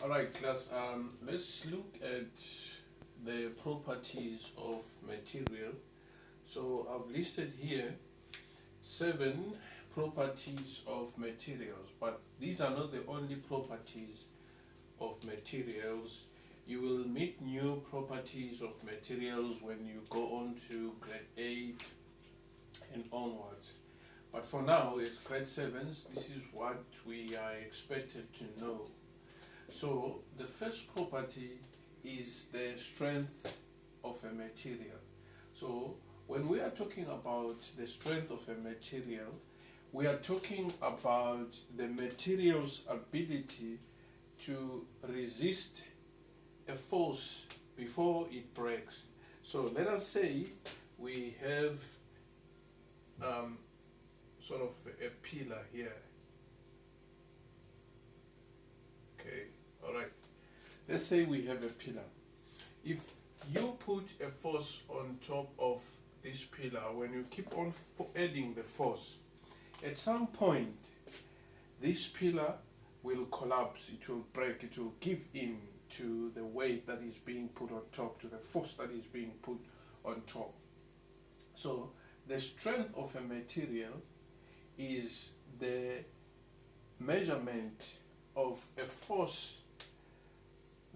All right, class. Let's look at the properties of material. So I've listed here 7 properties of materials, but these are not the only properties of materials. You will meet new properties of materials when you go on to grade 8 and onwards. But for now, it's grade 7s. This is what we are expected to know. So the first property is the strength of a material. So when we are talking about the strength of a material, we are talking about the material's ability to resist a force before it breaks. So let us say we have sort of a pillar here. Okay, all right. Let's say we have a pillar. If you put a force on top of this pillar, when you keep on adding the force, at some point this pillar will collapse, it will break, it will give in to the weight that is being put on top, to the force that is being put on top. So the strength of a material is the measurement of a force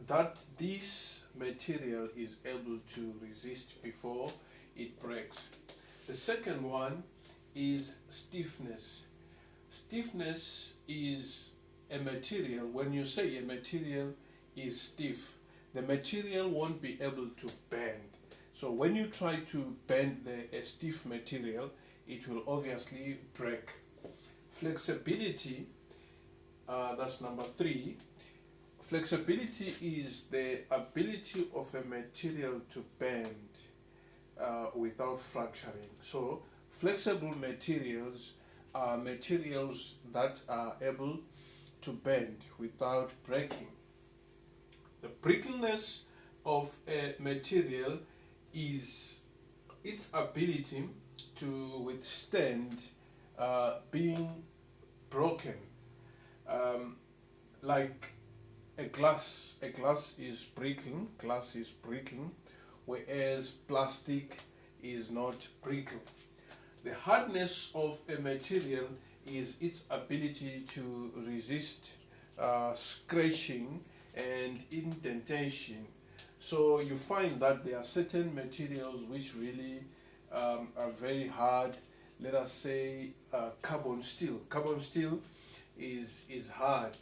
that this material is able to resist before it breaks. The second one is stiffness. Stiffness is a material, when you say a material is stiff, the material won't be able to bend. So when you try to bend a stiff material, it will obviously break. Flexibility, that's number 3. Flexibility is the ability of a material to bend without fracturing. So flexible materials are materials that are able to bend without breaking. The brittleness of a material is its ability to withstand being broken. Like a glass is brittle, whereas plastic is not brittle. The hardness of a material is its ability to resist scratching and indentation. So you find that there are certain materials which really are very hard. Let us say carbon steel. Carbon steel is hard,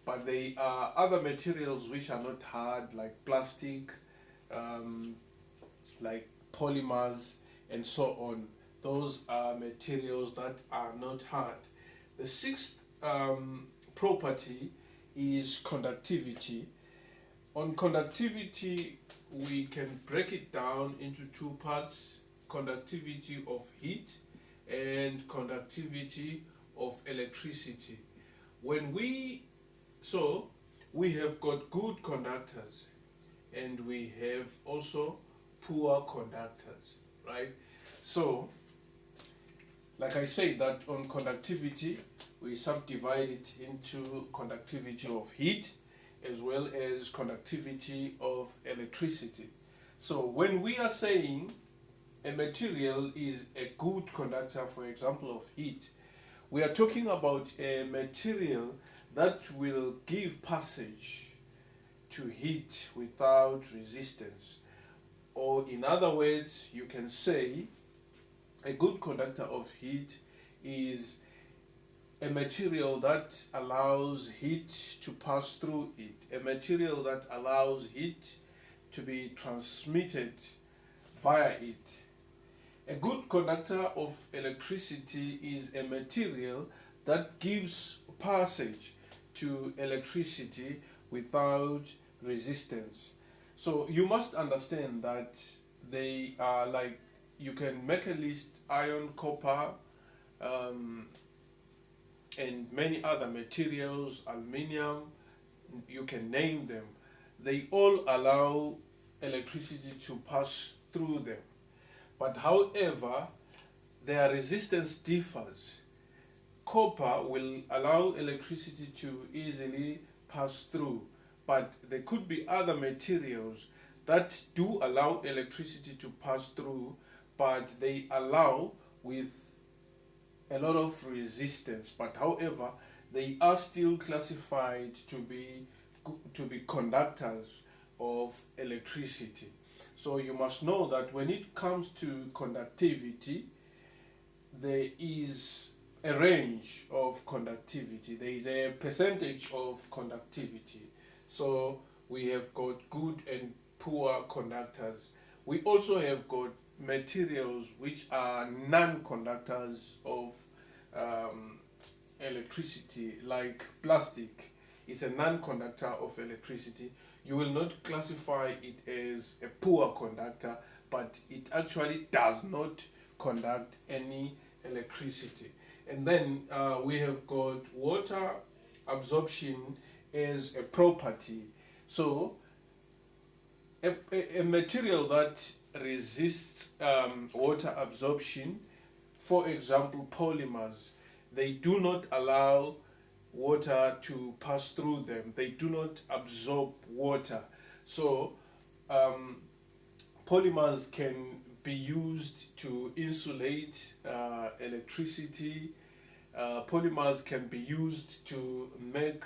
but there are other materials which are not hard, like plastic, like polymers, and so on. Those are materials that are not hard. The sixth property is conductivity. On conductivity, we can break it down into 2 parts: conductivity of heat and conductivity of electricity. When we so we have got good conductors and we have also poor conductors, right? So like I said, that on conductivity we subdivide it into conductivity of heat as well as conductivity of electricity. So when we are saying a material is a good conductor, for example, of heat, we are talking about a material that will give passage to heat without resistance. Or in other words, you can say a good conductor of heat is a material that allows heat to pass through it, a material that allows heat to be transmitted via it. A good conductor of electricity is a material that gives passage to electricity without resistance. So you must understand that they are like, you can make a list: iron, copper, and many other materials, aluminium, you can name them. They all allow electricity to pass through them. But however, their resistance differs. Copper will allow electricity to easily pass through, but there could be other materials that do allow electricity to pass through, but they allow with a lot of resistance. But however, they are still classified to be conductors of electricity. So you must know that when it comes to conductivity, there is a range of conductivity. There is a percentage of conductivity. So we have got good and poor conductors. We also have got materials which are non-conductors of electricity, like plastic. It's a non-conductor of electricity. You will not classify it as a poor conductor, but it actually does not conduct any electricity. And then we have got water absorption as a property. So a material that resists water absorption, for example, polymers, they do not allow water to pass through them. They do not absorb water. So polymers can be used to insulate electricity. Polymers can be used to make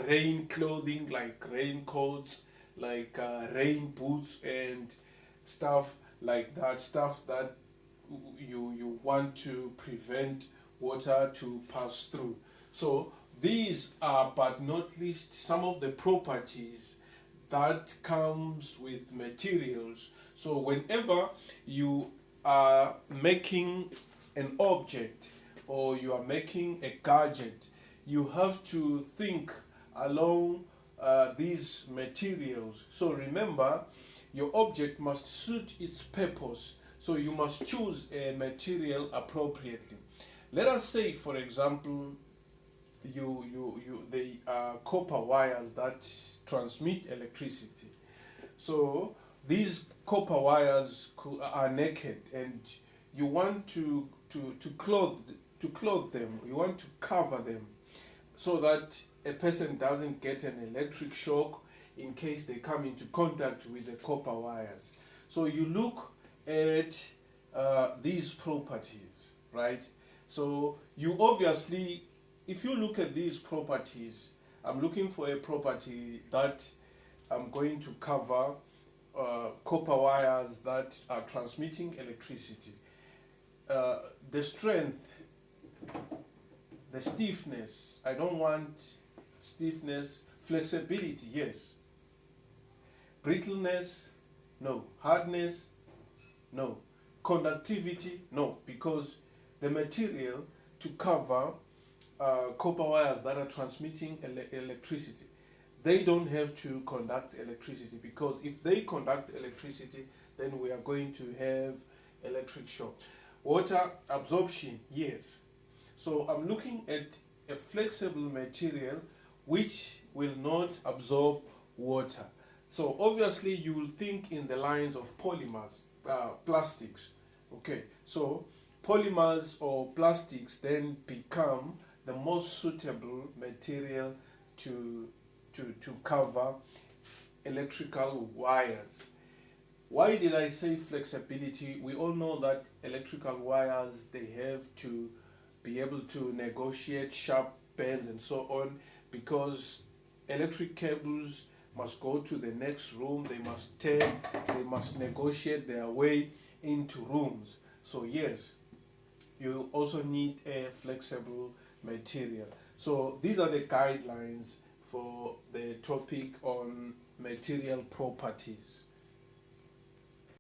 rain clothing, like raincoats, like rain boots and stuff like that. Stuff that you want to prevent water to pass through. So these are, but not least, some of the properties that comes with materials. So whenever you are making an object or you are making a gadget, you have to think along these materials. So remember, your object must suit its purpose. So you must choose a material appropriately. Let us say, for example, they are copper wires that transmit electricity. So these copper wires are naked, and you want to clothe them. You want to cover them so that a person doesn't get an electric shock in case they come into contact with the copper wires. So you look at these properties, right? So you obviously, if you look at these properties, I'm looking for a property that I'm going to cover copper wires that are transmitting electricity. The strength, the stiffness, I don't want stiffness. Flexibility, yes. Brittleness, no. Hardness, no. Conductivity, no. Because the material to cover copper wires that are transmitting electricity, they don't have to conduct electricity, because if they conduct electricity, then we are going to have electric shock. Water absorption, yes. So I'm looking at a flexible material which will not absorb water. So obviously you will think in the lines of polymers, plastics. Okay, so polymers or plastics then become the most suitable material to cover electrical wires. Why did I say flexibility? We all know that electrical wires, they have to be able to negotiate sharp bends and so on, because electric cables must go to the next room, they must turn, they must negotiate their way into rooms. So yes, you also need a flexible material. So these are the guidelines for the topic on material properties.